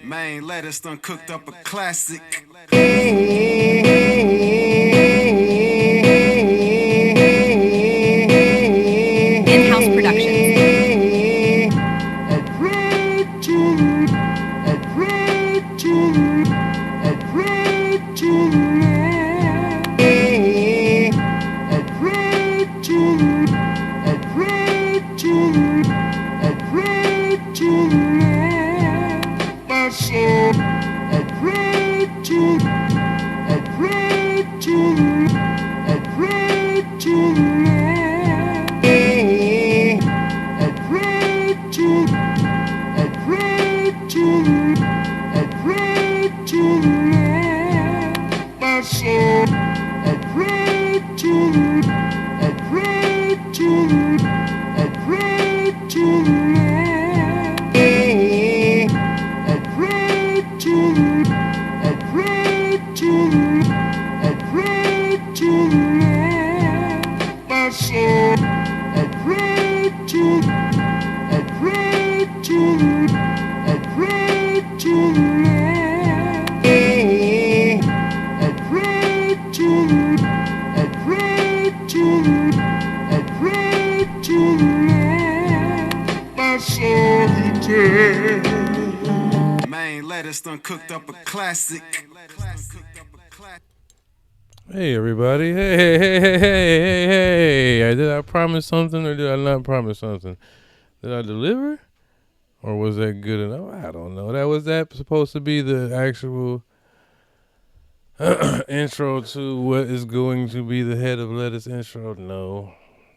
Main lettuce done cooked up a classic. In-house productions. Main lettuce done cooked up a classic. Hey everybody! Hey! Did I promise something or did I not promise something? Did I deliver, or was that good enough? I don't know. Was that supposed to be the actual intro to what is going to be the head of lettuce intro? No.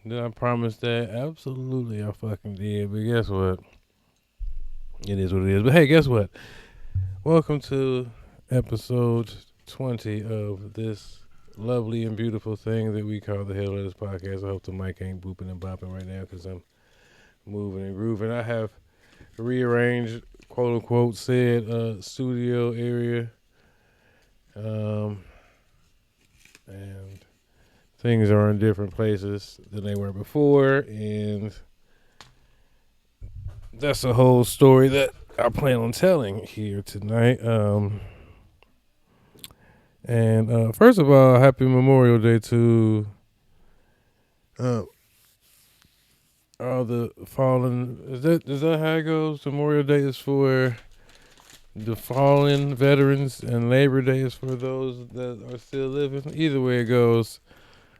Did I promise that? Absolutely, I fucking did. But guess what? It is what it is. But hey, guess what? Welcome to episode 20 of this lovely and beautiful thing that we call the Head of Lettuce Podcast. I hope the mic ain't booping and bopping right now because I'm moving and grooving. I have rearranged, quote unquote, said studio area. And things are in different places than they were before. And that's a whole story that I plan on telling here tonight. And first of all, happy Memorial Day to all the fallen. Is that how it goes? Memorial Day is for the fallen veterans, and Labor Day is for those that are still living. Either way it goes,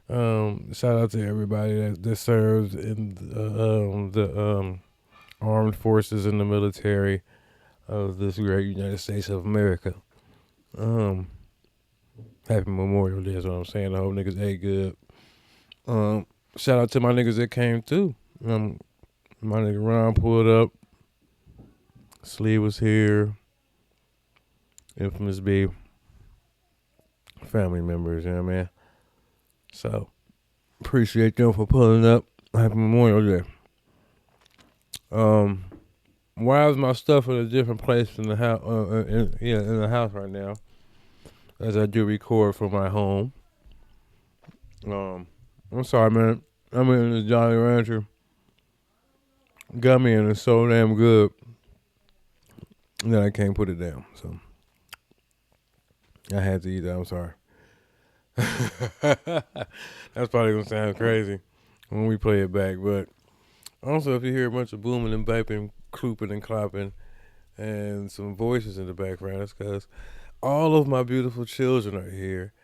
shout out to everybody that serves in the armed forces in the military of this great United States of America. Happy Memorial Day is what I'm saying. I hope niggas ate good. Shout out to my niggas that came through. My nigga Ron pulled up. Sleeve was here. Infamous B. Family members, you know what I mean? So, appreciate them for pulling up. Happy Memorial Day. Why is my stuff in a different place in the house? In the house right now, as I do record from my home. I'm sorry, man. I'm in the Jolly Rancher. Got me and it's so damn good that I can't put it down. So I had to eat that. I'm sorry. That's probably gonna sound crazy when we play it back, but also if you hear a bunch of booming and biping, clooping and clopping, and some voices in the background, it's because all of my beautiful children are here.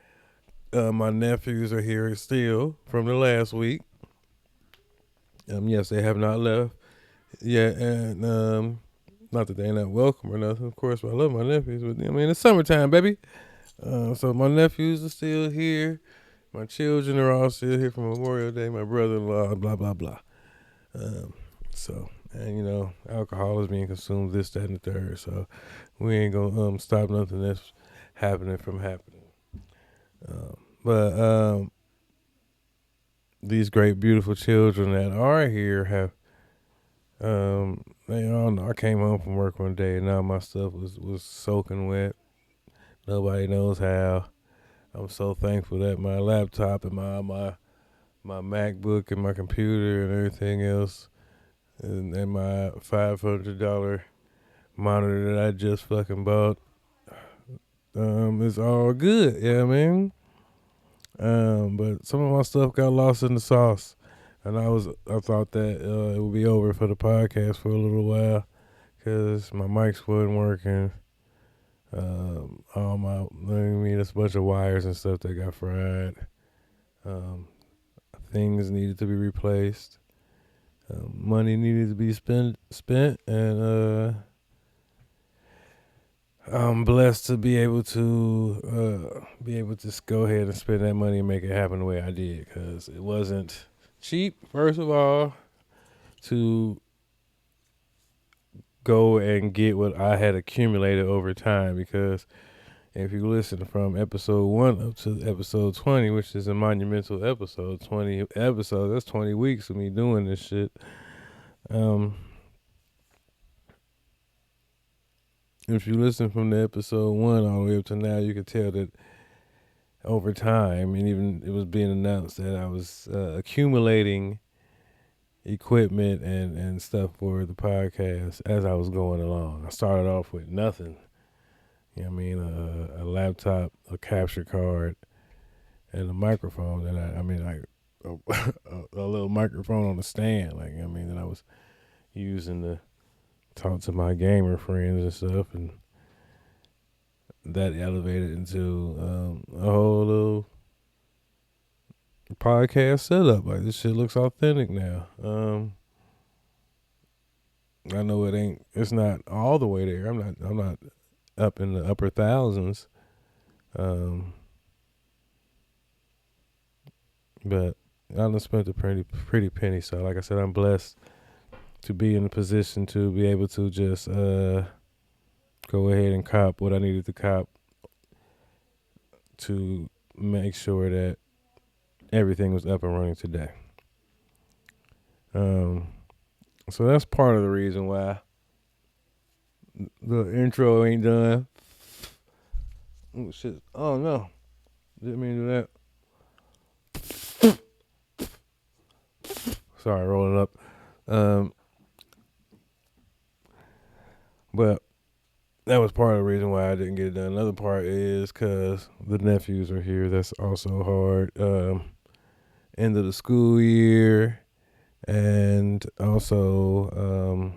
My nephews are here still from the last week. Yes, they have not left yet, and not that they're not welcome or nothing, of course, but I love my nephews. But I mean, it's summertime, baby. So my nephews are still here. My children are all still here from Memorial Day. My brother-in-law, blah, blah, blah. And you know, alcohol is being consumed, this, that, and the third. So we ain't gonna stop nothing that's happening from happening. But these great, beautiful children that are here have, they all know. I came home from work one day and now my stuff was soaking wet. Nobody knows how. I'm so thankful that my laptop and my MacBook and my computer and everything else and my $500 monitor that I just fucking bought. It's all good, you know what I mean? But some of my stuff got lost in the sauce. And I thought that it would be over for the podcast for a little while because my mics wasn't working. There's a bunch of wires and stuff that got fried. Things needed to be replaced. Money needed to be spent, and I'm blessed to be able to just go ahead and spend that money and make it happen the way I did, because it wasn't cheap. First of all, to go and get what I had accumulated over time, because if you listen from episode 1 up to episode 20, which is a monumental episode, 20 episodes, that's 20 weeks of me doing this shit. If you listen from the episode 1 all the way up to now, you can tell that over time, and even it was being announced that I was accumulating equipment and stuff for the podcast as I was going along. I started off with nothing. You know what I mean? A laptop, a capture card, and a microphone. And a little microphone on the stand. Like, you know what I mean? That I was using to talk to my gamer friends and stuff. And that elevated into a whole little podcast setup. Like, this shit looks authentic now. I know it's not all the way there. I'm not up in the upper thousands. But I done spent a pretty penny. So like I said, I'm blessed to be in a position to be able to just go ahead and cop what I needed to cop to make sure that everything was up and running today. So that's part of the reason why the intro ain't done. Oh shit! Oh no, didn't mean to do that. Sorry, rolling up. But that was part of the reason why I didn't get it done. Another part is because the nephews are here. That's also hard. End of the school year, and also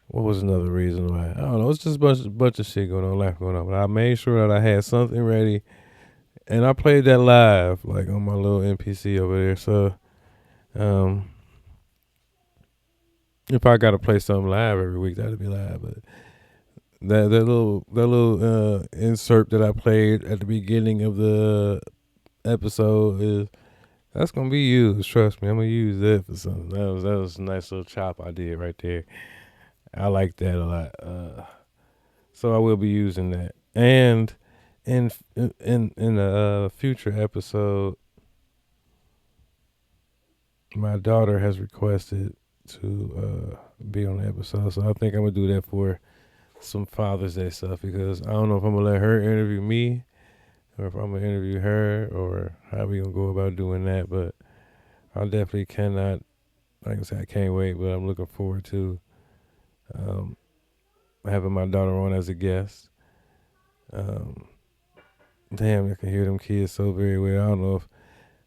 what was another reason why? I don't know. It's just a bunch of shit going on, life going on. But I made sure that I had something ready, and I played that live, like on my little NPC over there. So, if I gotta play something live every week, that'd be live. But that little insert that I played at the beginning of the episode that's gonna be used. Trust me, I'm gonna use that for something. That was a nice little chop I did right there. I like that a lot. So I will be using that. And in a future episode, my daughter has requested to be on the episode. So I think I'm gonna do that for some Father's Day stuff, because I don't know if I'm gonna let her interview me or if I'm gonna interview her or how we gonna go about doing that. But I definitely cannot, like I said, I can't wait, but I'm looking forward to having my daughter on as a guest. Damn, I can hear them kids so very well. I don't know if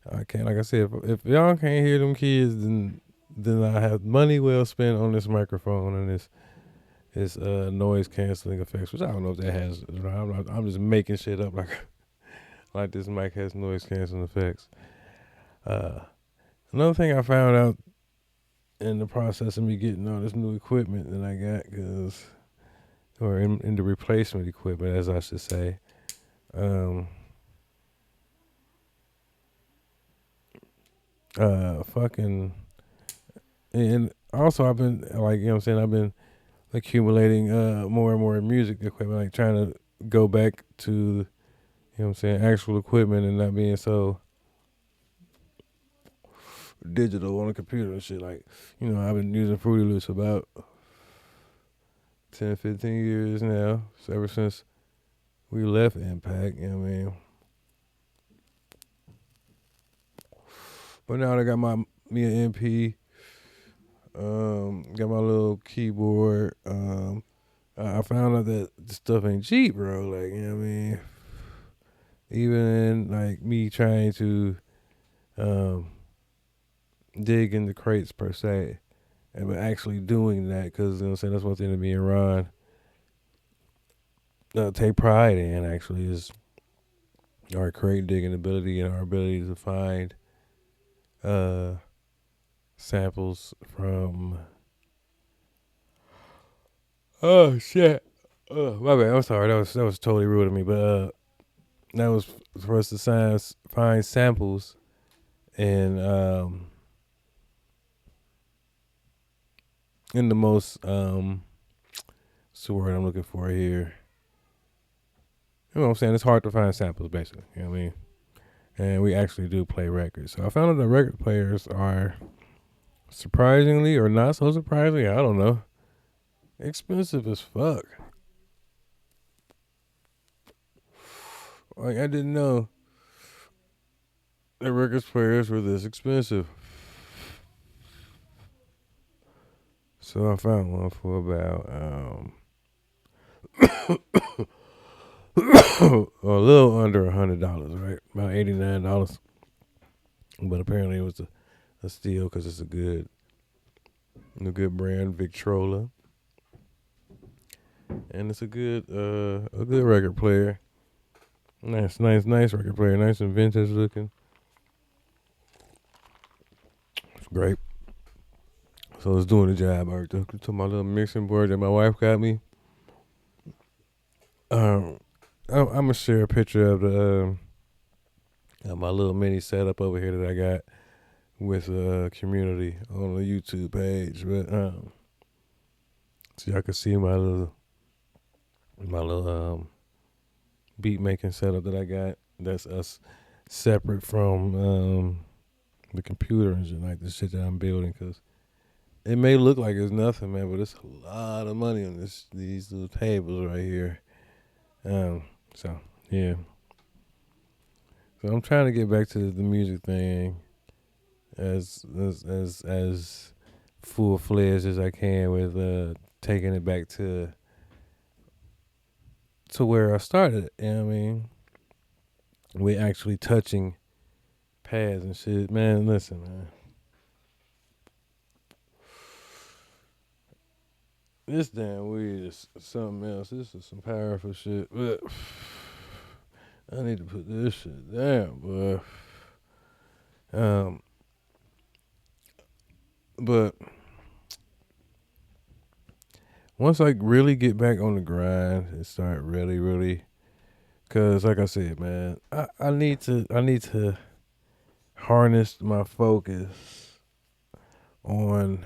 I can. Like I said, if y'all can't hear them kids, then I have money well spent on this microphone and this noise canceling effects, which I don't know if that has. I'm just making shit up like this mic has noise canceling effects. Another thing I found out in the process of me getting all this new equipment that I got, or in the replacement equipment, as I should say. And also I've been, like, you know what I'm saying, I've been accumulating more and more music equipment, like trying to go back to, you know what I'm saying, actual equipment and not being so digital on the computer and shit. Like, you know, I've been using Fruity Loops about 10, 15 years now. So ever since we left Impact, you know what I mean. But now I got me an MP Got my little keyboard. I found out that the stuff ain't cheap, bro. Like, you know what I mean? Even like me trying to dig in the crates per se, but actually doing that, because you know what I'm saying, that's one thing that me and Ron take pride in, actually, is our crate digging ability and our ability to find samples from. Oh shit! My bad. I'm sorry. That was totally rude of me. But that was for us to find samples and in the most what's the word I'm looking for here? You know what I'm saying? It's hard to find samples, basically. You know what I mean? And we actually do play records. So I found out that record players are surprisingly, or not so surprisingly, I don't know, expensive as fuck. Like, I didn't know that record players were this expensive. So I found one for about a little under $100, right? About $89. But apparently it was a steal because it's a good brand, Victrola, and it's a good record player. Nice record player, nice and vintage looking. It's great. So it's doing the job. I took my little mixing board that my wife got me. I'm gonna share a picture of the my little mini setup over here that I got with community on the YouTube page, but so y'all can see my little beat making setup that I got. That's us separate from the computer and shit, like the shit that I'm building, because it may look like it's nothing, man, but it's a lot of money on these little tables right here. So yeah. So I'm trying to get back to the music thing as full fledged as I can, with taking it back to where I started. You know what I mean? We actually touching pads and shit. Man, listen, man. This damn weed is something else. This is some powerful shit. But I need to put this shit down, boy. But once I really get back on the grind and start really, cause like I said, man, I need to harness my focus on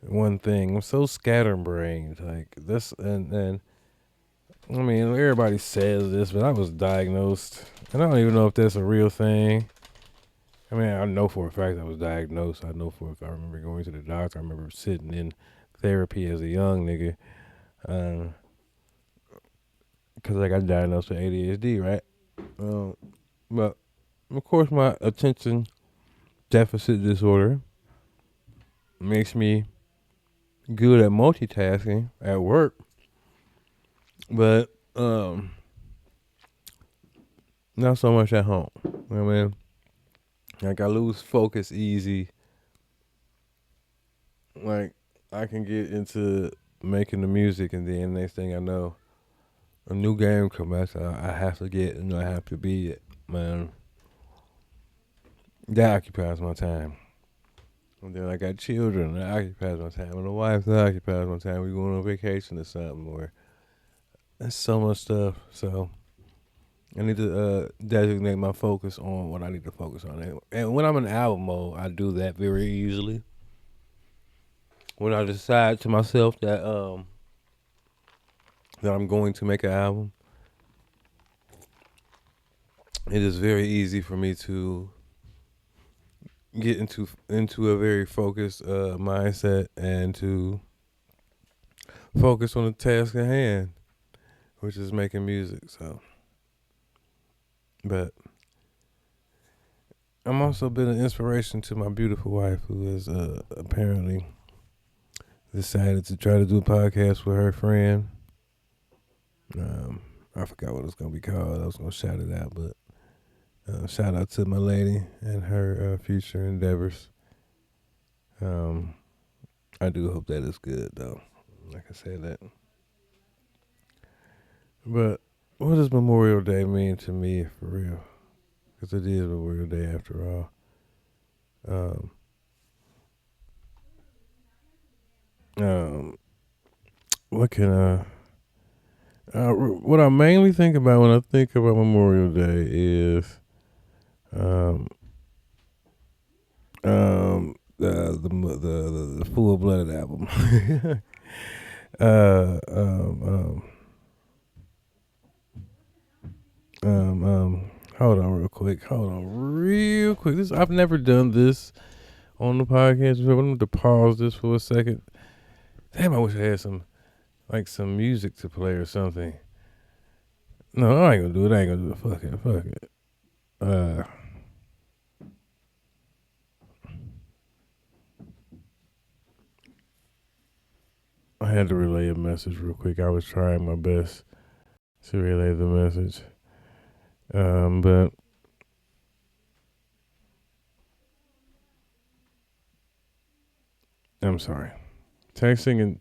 one thing. I'm so scatterbrained, like this, and I mean, everybody says this, but I was diagnosed, and I don't even know if that's a real thing. I mean, I know for a fact I was diagnosed. I know for a fact. I remember going to the doctor. I remember sitting in therapy as a young nigga, because I got diagnosed with ADHD, right? But of course, my attention deficit disorder makes me good at multitasking at work, but not so much at home. You know what I mean? Like, I lose focus easy. Like, I can get into making the music, and then next thing I know, a new game comes out. So I have to get, I have to be it, man. That occupies my time. And then I got children, that occupies my time. And a wife, that occupies my time. We going on vacation or something, or that's so much stuff. So I need to designate my focus on what I need to focus on. And when I'm in album mode, I do that very easily. When I decide to myself that I'm going to make an album, it is very easy for me to get into a very focused mindset, and to focus on the task at hand, which is making music. So, but I'm also been an inspiration to my beautiful wife, who has apparently decided to try to do a podcast with her friend. I forgot what it's gonna be called. I was gonna shout it out, but shout out to my lady and her future endeavors. I do hope that is good, though. Like I said that. But what does Memorial Day mean to me, for real? Because it is Memorial Day after all. What can what I mainly think about when I think about Memorial Day is the Full Blooded album. uh, um, Hold on real quick. I've never done this on the podcast before. I'm going to pause this for a second. Damn, I wish I had some music to play or something. No, I ain't gonna do it. Fuck it. I had to relay a message real quick. I was trying my best to relay the message. But I'm sorry. Texting,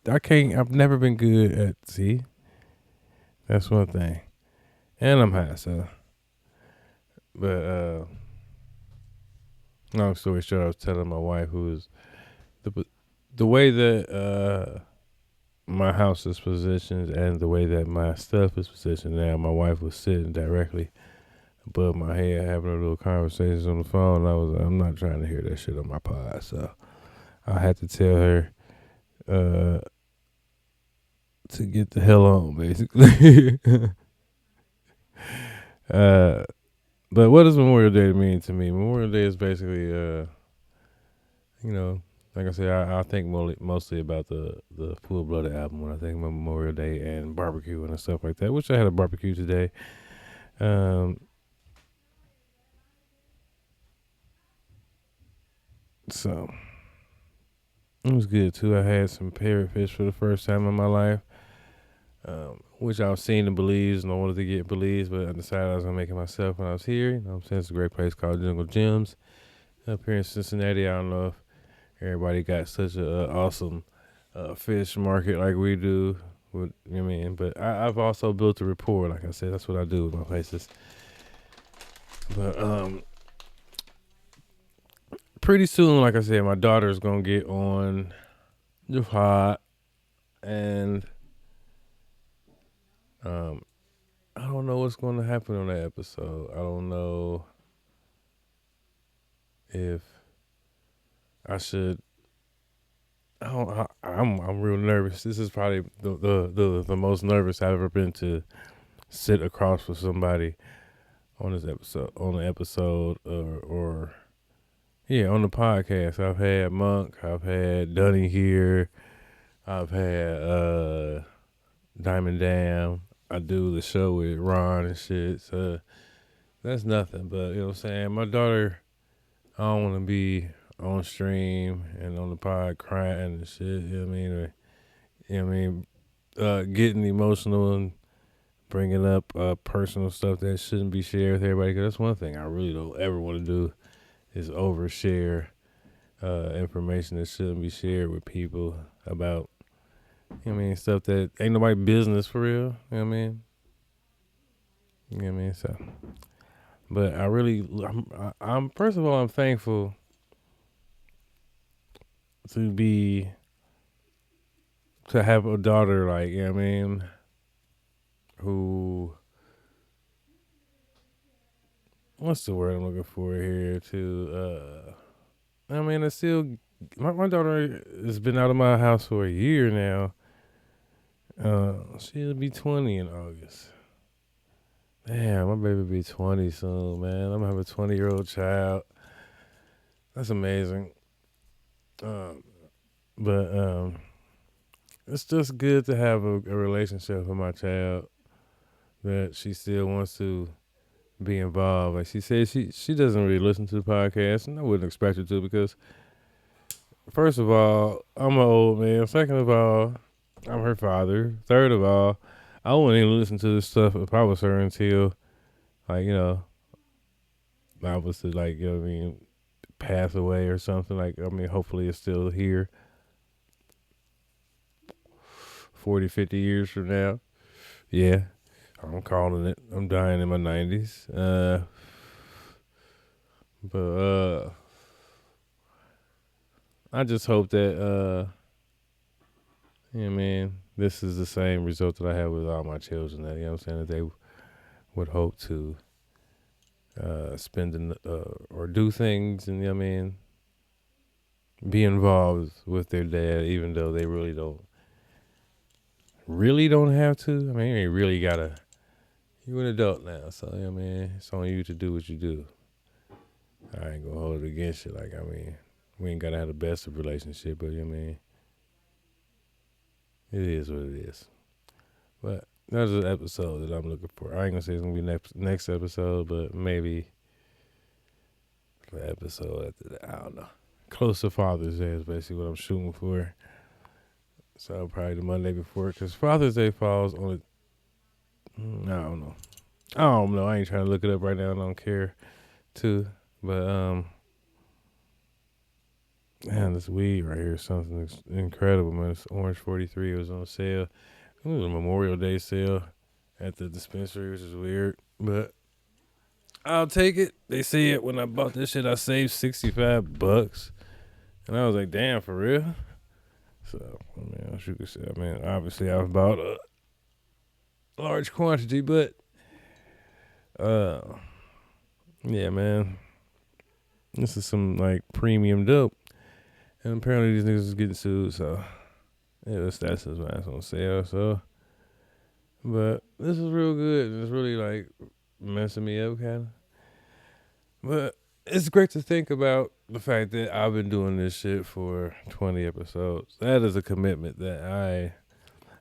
I can't, I've never been good at, see? That's one thing. And I'm high, so. But, long story short, I was telling my wife the way that, my house is positioned and the way that my stuff is positioned now, my wife was sitting directly above my head having a little conversations on the phone. I'm not trying to hear that shit on my pod, so I had to tell her to get the hell on, basically. But what does Memorial Day mean to me? Memorial Day is basically, like I said, I think mostly about the Full Blooded album when I think about Memorial Day and barbecue and stuff like that. Which I had a barbecue today. So it was good too. I had some parrotfish for the first time in my life, which I've seen in Belize and I wanted to get Belize, but I decided I was gonna make it myself when I was here. You know what I'm saying? It's a great place called Jungle Gems up here in Cincinnati. I don't know if everybody got such a awesome fish market like we do. You know what I mean? But I've also built a rapport. Like I said, that's what I do with my places. But pretty soon, like I said, my daughter's gonna get on the pod, and I don't know what's gonna happen on that episode. I don't know if I should. I'm real nervous. This is probably the most nervous I've ever been to sit across with somebody on the episode, or on the podcast. I've had Monk, I've had Dunny here, I've had Diamond Dam. I do the show with Ron and shit, so that's nothing. But you know what I'm saying? My daughter, I don't want to be on stream and on the pod crying and shit. You know what I mean? Getting emotional and bringing up personal stuff that shouldn't be shared with everybody. Cause that's one thing I really don't ever want to do is overshare information that shouldn't be shared with people about, stuff that ain't nobody business for real. You know what I mean? You know what I mean? So, but I'm first of all, I'm thankful to have a daughter, like, you know what I mean, who, what's the word I'm looking for here, it's still, my daughter has been out of my house for a year now. She'll be 20 in August. Damn, my baby be 20 soon, man. I'm gonna have a 20-year-old child. That's amazing. But it's just good to have a relationship with my child that she still wants to be involved. Like she said, she doesn't really listen to the podcast, and I wouldn't expect her to because, first of all, I'm an old man. Second of all, I'm her father. Third of all, I wouldn't even listen to this stuff if I was her until, like, I was to, like, pass away or something. Like, hopefully it's still here 40, 50 years from now. Yeah, I'm calling it. I'm dying in my 90s. But I just hope that, this is the same result that I have with all my children. That, what I'm saying, that they would hope to spend or do things, and be involved with their dad, even though they really don't have to. You ain't really gotta. You're an adult now, so it's on you to do what you do. I ain't gonna hold it against you. Like, we ain't gotta have the best of relationship, but it is what it is. But that's an episode that I'm looking for. I ain't gonna say it's gonna be next episode, but maybe the episode after that. I don't know. Close to Father's Day is basically what I'm shooting for. So probably the Monday before, because Father's Day falls on I don't know. I ain't trying to look it up right now. I don't care too. But man, this weed right here is something incredible, man. It's Orange 43. It was on sale. It was a Memorial Day sale at the dispensary, which is weird, but I'll take it. They say it when I bought this shit, I saved $65, and I was like, damn, for real. So, as you can say, obviously I've bought a large quantity, but, yeah, man, this is some, like, premium dope, and apparently these niggas is getting sued, so, yeah, that's why it's on sale, so, but this is real good, and it's really, like, messing me up, kind of, but it's great to think about the fact that I've been doing this shit for 20 episodes. That is a commitment that I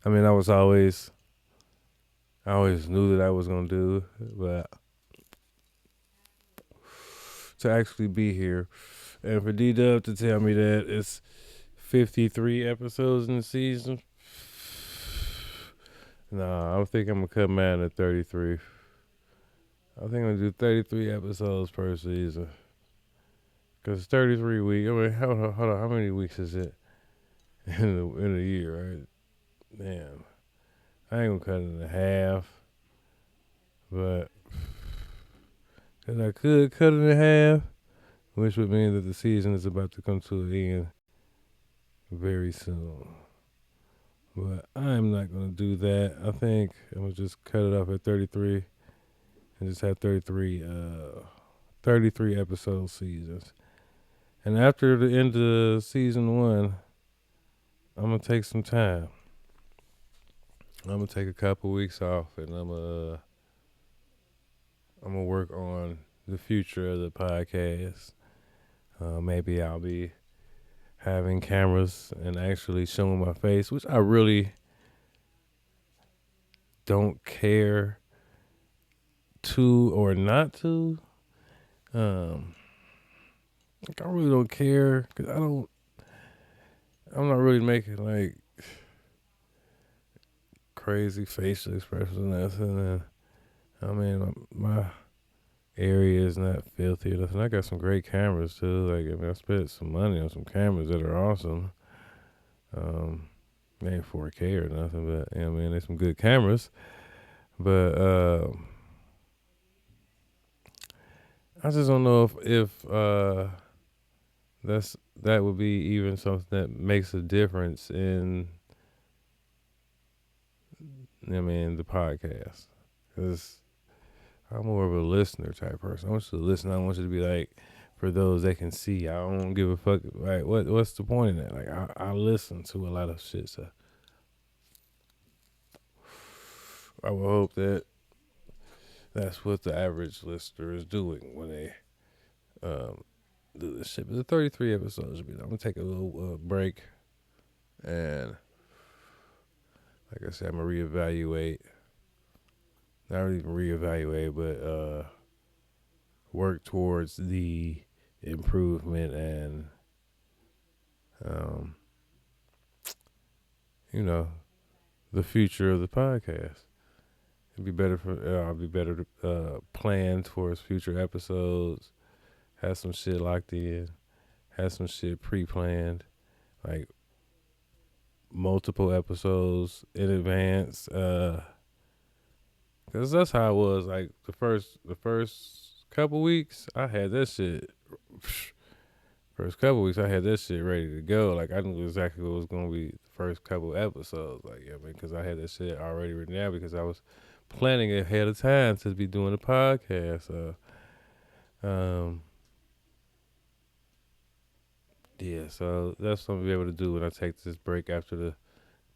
always knew that I was going to do, but to actually be here and for D-Dub to tell me that it's 53 episodes in the season, nah, I think I'm going to cut mine at 33. I think I'm going to do 33 episodes per season. Because 33 weeks, hold on, how many weeks is it in a year, right? Damn. I ain't gonna cut it in half, but cause I could cut it in half, which would mean that the season is about to come to an end very soon. But I'm not gonna do that. I think I'm gonna just cut it off at 33 and just have 33 episode seasons. And after the end of season 1, I'm gonna take some time. I'm gonna take a couple weeks off, and I'm gonna work on the future of the podcast. Maybe I'll be having cameras and actually showing my face, which I really don't care to or not to. Like, I really don't care, because I'm not really making, like, crazy facial expressions or nothing. And my area is not filthy or nothing. I got some great cameras too. Like, I spent some money on some cameras that are awesome. They ain't 4K or nothing, but they're some good cameras. But I just don't know if that would be even something that makes a difference in the podcast. Because I'm more of a listener type person. I want you to listen. I want you to be like, for those that can see. I don't give a fuck. Like, what's the point in that? Like, I listen to a lot of shit. So I would hope that that's what the average listener is doing when they do this shit. But the 33 episodes I'm gonna take a little break, and like I said, I'm gonna reevaluate. Not even reevaluate, but work towards the improvement and, the future of the podcast. It'd be better I'll be better to plan towards future episodes. Have some shit locked in. Have some shit pre-planned, like multiple episodes in advance. Cause that's how it was. Like the first couple weeks, I had that shit. First couple weeks, I had that shit ready to go. Like I knew exactly what was gonna be the first couple episodes. Like because I had that shit already written down because I was planning ahead of time to be doing the podcast. So that's what I'll be able to do when I take this break after the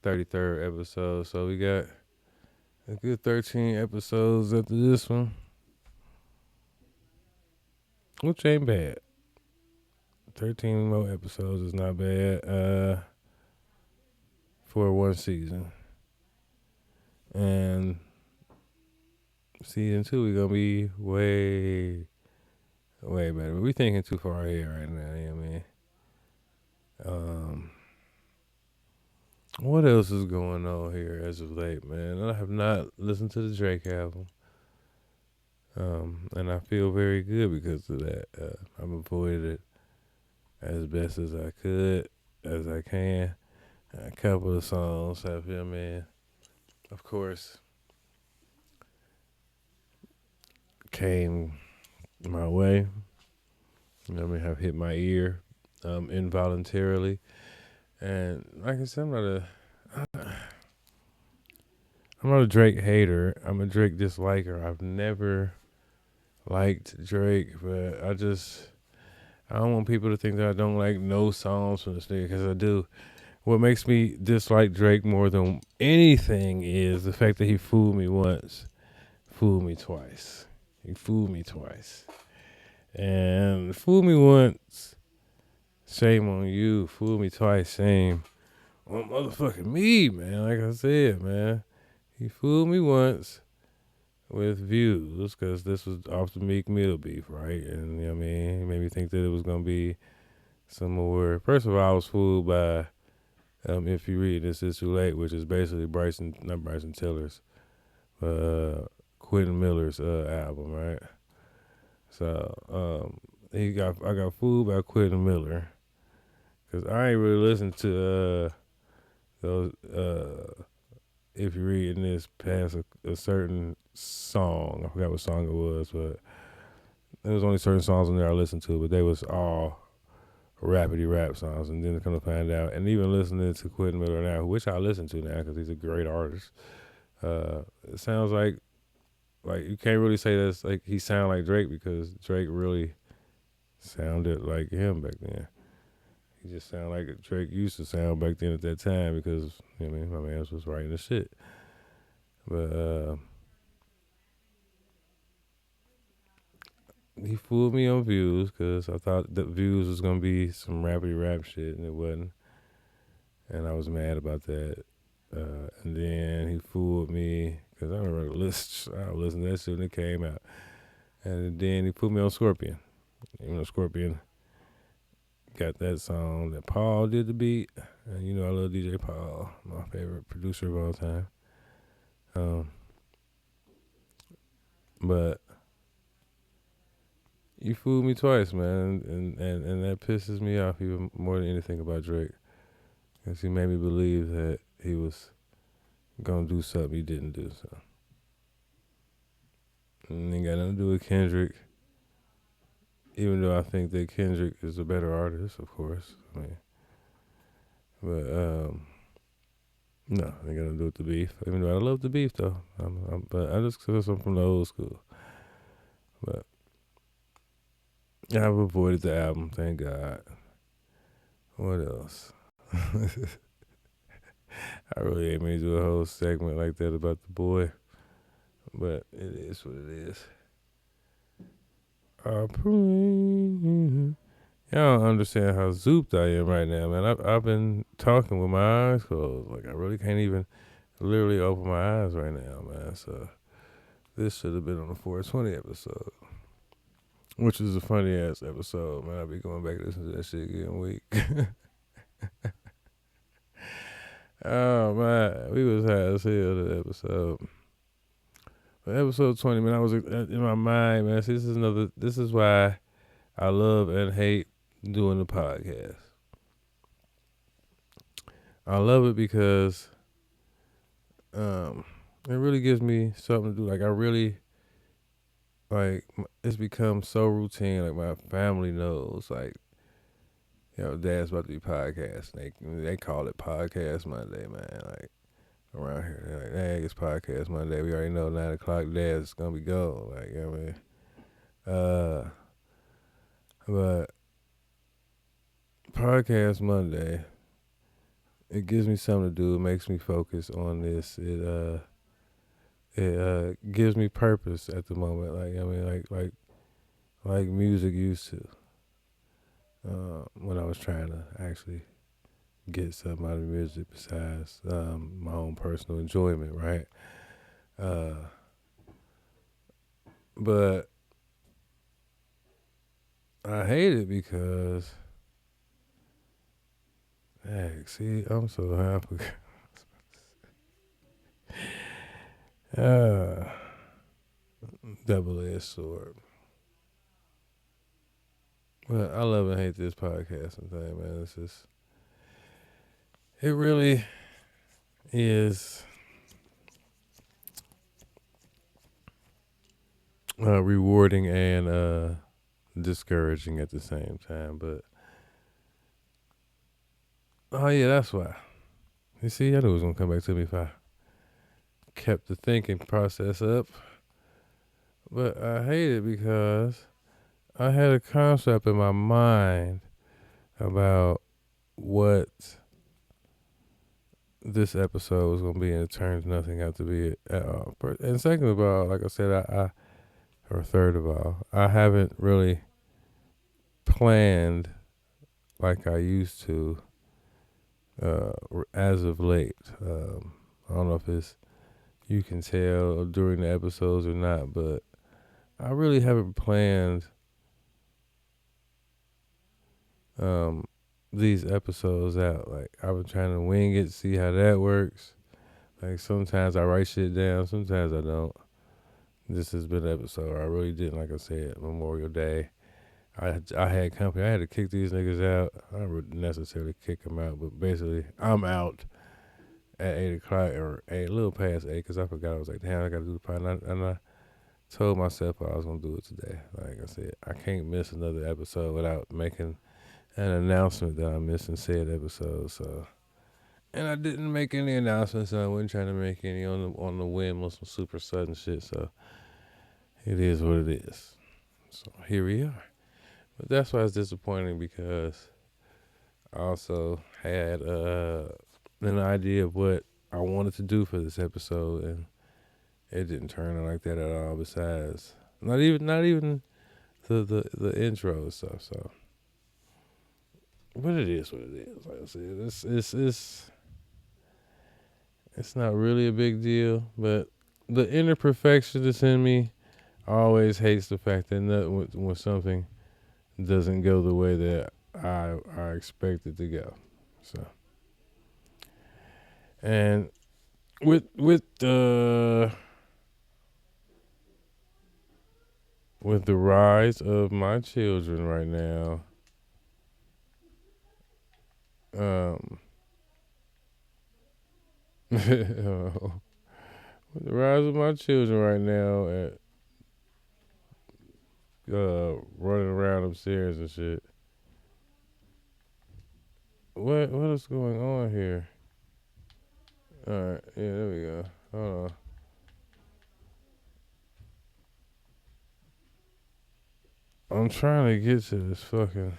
33rd episode. So we got a good 13 episodes after this one, which ain't bad. 13 more episodes is not bad for one season. And season 2 we're gonna be way better. We're thinking too far ahead right now, you know what I mean? What else is going on here as of late, man? I have not listened to the Drake album. And I feel very good because of that. I've avoided it as best as I could, as I can. A couple of songs have him in, of course, came my way. You know what I mean? Have hit my ear involuntarily. And like I said, I'm not a Drake hater. I'm a Drake disliker. I've never liked Drake, but I don't want people to think that I don't like no songs from this nigga, because I do. What makes me dislike Drake more than anything is the fact that he fooled me once, fooled me twice. He fooled me twice. And fool me once, shame on you. Fool me twice, shame on motherfucking me, man. Like I said, man. He fooled me once with Views, because this was off the Meek Mill beef, right? And, you know what I mean? He made me think that it was going to be some more. First of all, I was fooled by If You Read This Is Too Late, which is basically not Bryson Tiller's, Quentin Miller's album, right? So I got fooled by Quentin Miller, because I ain't really listened to those If You Read This past a certain song. I forgot what song it was, but there was only certain songs in there I listened to, but they was all rapidy rap songs. And then come to find out, and even listening to Quentin Miller now, which I listen to now because he's a great artist, it sounds like you can't really say that's like he sound like Drake, because Drake really sounded like him back then. He just sounded like Drake used to sound back then at that time, because, you know what I mean, my man was writing the shit. But he fooled me on Views, because I thought that Views was going to be some rapidy rap shit, and it wasn't. And I was mad about that. And then he fooled me, because I remember I listened to that shit when it came out. And then he put me on Scorpion. You know, Scorpion got that song that Paul did the beat. And you know I love DJ Paul, my favorite producer of all time. But you fooled me twice, man, and that pisses me off even more than anything about Drake, because he made me believe that he was gonna do something he didn't do. So, and it ain't got nothing to do with Kendrick, even though I think that Kendrick is a better artist, of course. I mean, but no, it ain't got nothing to do with the beef. Even though I love the beef, though, but I just because I'm from the old school. But I've avoided the album, thank God. What else? I really ain't made do a whole segment like that about the boy, but it is what it is. Y'all don't understand how zooped I am right now, man. I've been talking with my eyes closed. Like, I really can't even literally open my eyes right now, man. So this should have been on the 420 episode. which is a funny ass episode, man. I'll be going back and listening to that shit again week. Oh man, we was high as hell that episode. But episode 20, man, I was in my mind, man. See, this is why I love and hate doing the podcast. I love it because it really gives me something to do. Like I really, like, it's become so routine. Like my family knows, like, Dad's about to be podcasting. They call it Podcast Monday, man. Like around here, they're like, hey, it's Podcast Monday. We already know 9 o'clock. Dad's gonna be gone. Like, you know what I mean, but Podcast Monday, it gives me something to do. It makes me focus on this. It gives me purpose at the moment. Like, I mean, like music used to. When I was trying to actually get something out of music besides my own personal enjoyment, right? But I hate it because, heck, see, I'm so happy. Double-edged sword. But I love and hate this podcasting thing, man. It's just, it really is rewarding and discouraging at the same time. But oh yeah, that's why. You see, I knew it was gonna come back to me if I kept the thinking process up. But I hate it because I had a concept in my mind about what this episode was gonna be, and it turns nothing out to be it at all. And second of all, like I said, or third of all, I haven't really planned like I used to as of late. I don't know if you can tell during the episodes or not, but I really haven't planned these episodes out. Like, I've been trying to wing it, see how that works. Like, sometimes I write shit down, sometimes I don't. This has been an episode where I really didn't, like I said, Memorial Day. I had company. I had to kick these niggas out. I didn't necessarily kick them out, but basically, I'm out at 8 o'clock or a little past 8 because I forgot. I was like, damn, I got to do the pod. And I told myself I was going to do it today. Like I said, I can't miss another episode without making an announcement that I'm missing said episode. So, and I didn't make any announcements. So I wasn't trying to make any on the whim or some super sudden shit. So it is what it is. So here we are. But that's why it's disappointing, because I also had an idea of what I wanted to do for this episode, and it didn't turn out like that at all. Besides, not even the intro and stuff. So, but it is what it is. Like I said, it's not really a big deal. But the inner perfectionist in me always hates the fact that when something doesn't go the way that I expect it to go. So, and with the rise of my children right now, with the rise of my children right now at running around upstairs and shit. What is going on here? All right, yeah, there we go. Hold on. I'm trying to get to this fucking.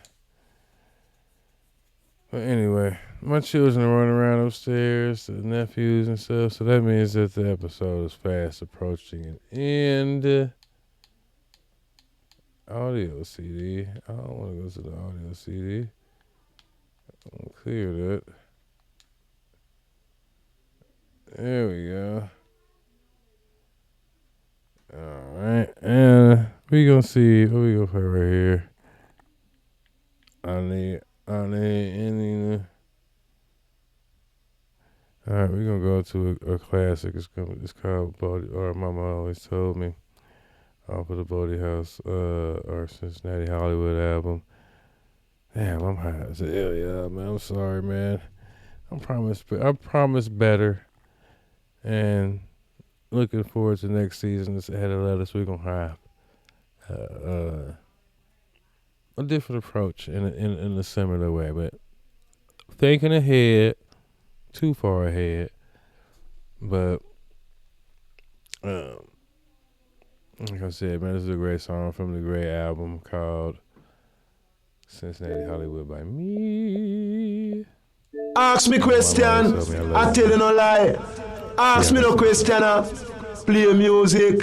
But anyway, my children are running around upstairs, the nephews and stuff, so that means that the episode is fast approaching an end. Audio CD. I don't want to go to the audio CD. I'm gonna clear that. There we go. All right, and We gonna see. What we gonna play right here? I need any. All right, we're gonna go to a classic. It's called Bodie, or Mama Always Told Me, off of the Bodie House or Cincinnati Hollywood album. Damn, I'm high as hell, yeah, man. I'm sorry, man. I promise better, and looking forward to next season. It's ahead of lettuce. We're gonna have a different approach in a similar way, but thinking ahead. Too far ahead, but like I said, man, this is a great song from the great album called Cincinnati Hollywood by me. Ask me question, I tell you no lie. Ask me no question, play music.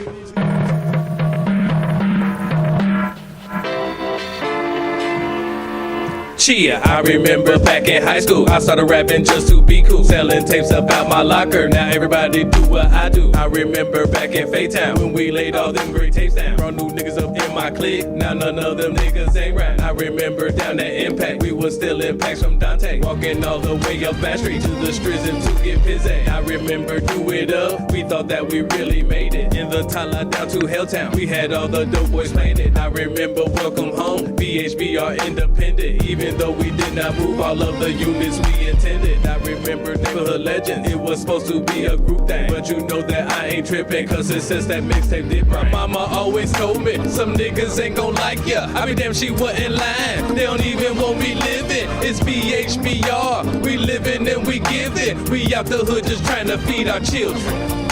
Chia, I remember back in high school, I started rapping just to be cool. Selling tapes about my locker, now everybody do what I do. I remember back in Faytown, when we laid all them great tapes down. Brought new niggas up in my clique, now none of them niggas ain't right. I remember down at Impact, we was still in packs from Dante. Walking all the way up Back Street to the streets and to get busy. I remember Do It Up, we thought that we really made it. In the Tala down to Helltown, we had all the dope boys playing it. I remember Welcome Home, VHBR Independent. Even though we did not move all of the units we intended. I remember Neighborhood Legend, it was supposed to be a group thing. But you know that I ain't tripping, cause it says that mixtape did right. My mama always told me, some niggas ain't gon' like ya. I be damn, she wasn't lying, they don't even want me living. It's BHBR, we living and we giving. We out the hood just trying to feed our children.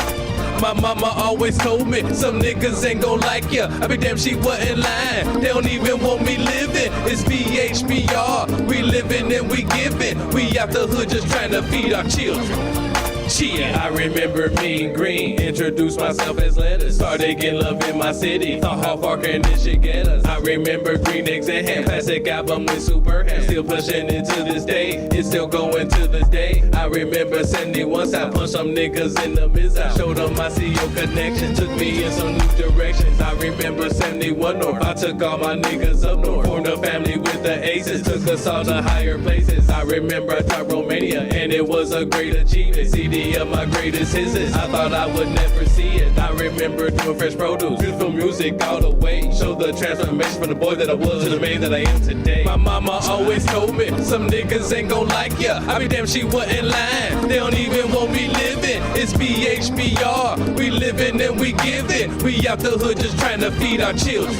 My mama always told me, some niggas ain't gon' like ya. I be damn, she wasn't lying, they don't even want me living. It's BHBR, we living and we giving. We out the hood just trying to feed our children. Chia, I remember Mean Green, introduced myself as Letters. Started getting love in my city, thought how far can this shit get us. I remember Green Eggs and Ham, classic album with Super Ham. Still pushing it to this day, it's still going to this day. I remember 71 I punched some niggas in the mid-south. Showed them my CO connection, took me in some new directions. I remember 71 North, I took all my niggas up north. Formed a family with the Aces, took us all to higher places. I remember I taught Romania, and it was a great achievement. CD of my greatest hits, I thought I would never see it. I remember doing Fresh Produce, beautiful music all the way. Show the transformation from the boy that I was to the man that I am today. My mama always told me, some niggas ain't gon' like ya. I be damn, she wasn't lying, they don't even want me living. It's BHBR, we living and we giving. We out the hood just trying to feed our children.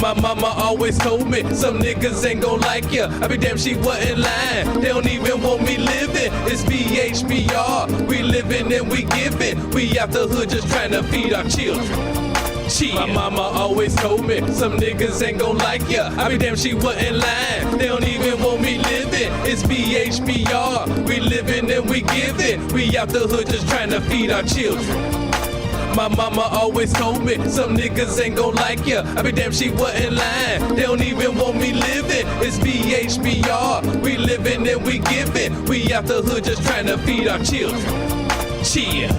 My mama always told me, some niggas ain't gon' like ya. I be damn, she wasn't lying, they don't even want me living. It's BHBR, we living and we giving. We out the hood just trying to feed our children. Chia. My mama always told me, some niggas ain't gon' like ya. I be damn, she wasn't lying, they don't even want me living. It's BHBR, we living and we giving. We out the hood just trying to feed our children. My mama always told me, some niggas ain't gon' like ya. I be damn, she wasn't lying, they don't even want me living. It's BHBR, we living and we giving. We out the hood just trying to feed our children. Chia.